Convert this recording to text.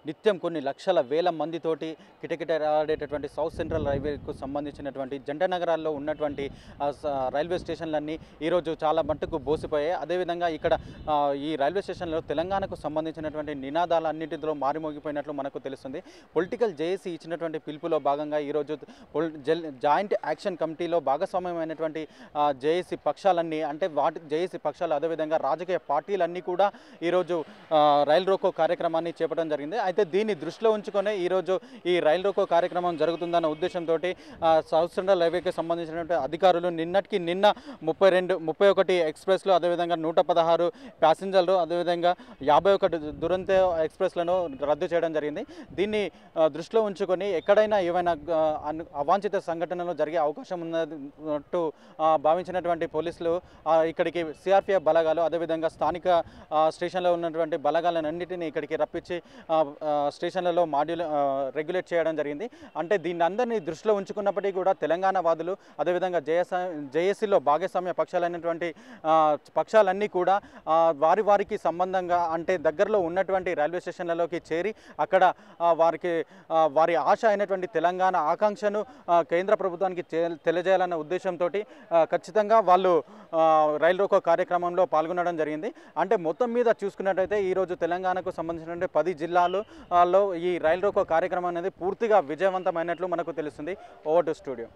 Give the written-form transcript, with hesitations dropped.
నిత్యం కొన్ని లక్షల వేల మందితోటి కిటకిటలాడేటటువంటి సౌత్ సెంట్రల్ రైల్వేకు సంబంధించినటువంటి జంట నగరాల్లో ఉన్నటువంటి రైల్వే స్టేషన్లన్నీ ఈరోజు చాలా మట్టుకు బోసిపోయాయి. అదేవిధంగా ఇక్కడ ఈ రైల్వే స్టేషన్లో తెలంగాణకు సంబంధించినటువంటి నినాదాలన్నింటిలో మారిమోగిపోయినట్లు మనకు తెలుస్తుంది. పొలిటికల్ జేఏసీ ఇచ్చినటువంటి పిలుపులో భాగంగా ఈరోజు జాయింట్ యాక్షన్ కమిటీలో భాగస్వామ్యమైనటువంటి జేఏసీ పక్షాలన్నీ అంటే జేఏసీ పక్షాలు అదేవిధంగా రాజకీయ పార్టీలన్నీ కూడా ఈరోజు రైల్ రోకో కార్యక్రమాన్ని చేపట్టడం జరిగింది. అయితే దీన్ని దృష్టిలో ఉంచుకొని ఈరోజు ఈ రైల్ రోకో కార్యక్రమం జరుగుతుందన్న ఉద్దేశంతో సౌత్ సెంట్రల్ రైల్వేకి సంబంధించినటువంటి అధికారులు నిన్న 31 ఎక్స్ప్రెస్లు అదేవిధంగా 116 ప్యాసింజర్లు అదేవిధంగా 51 దురంతో ఎక్స్ప్రెస్లను రద్దు చేయడం జరిగింది. దీన్ని దృష్టిలో ఉంచుకొని ఎక్కడైనా ఏవైనా అవాంఛిత సంఘటనలు జరిగే అవకాశం ఉన్నట్టు భావించినటువంటి పోలీసులు ఇక్కడికి సిఆర్పిఎఫ్ బలగాలు అదేవిధంగా స్థానిక స్టేషన్లో ఉన్నటువంటి బలగాలన్నింటినీ ఇక్కడికి రప్పించి స్టేషన్లలో రెగ్యులేట్ చేయడం జరిగింది. అంటే దీన్ని అందరినీ దృష్టిలో ఉంచుకున్నప్పటికీ కూడా తెలంగాణ వాదులు అదేవిధంగా జేఏసీలో భాగస్వామ్య పక్షాలైనటువంటి పక్షాలన్నీ కూడా వారికి సంబంధంగా అంటే దగ్గరలో ఉన్నటువంటి రైల్వే స్టేషన్లలోకి చేరి అక్కడ వారి ఆశ అయినటువంటి తెలంగాణ ఆకాంక్షను కేంద్ర ప్రభుత్వానికి తెలియజేయాలన్న ఉద్దేశంతో ఖచ్చితంగా వాళ్ళు రైల్ రోకో కార్యక్రమంలో పాల్గొనడం జరిగింది. అంటే మొత్తం మీద చూసుకున్నట్టయితే ఈరోజు తెలంగాణకు సంబంధించినటువంటి 10 జిల్లాలలో ఈ రైల్ రోకో కార్యక్రమం అనేది పూర్తిగా విజయవంతమైనట్లు మనకు తెలుస్తుంది. Over to studio.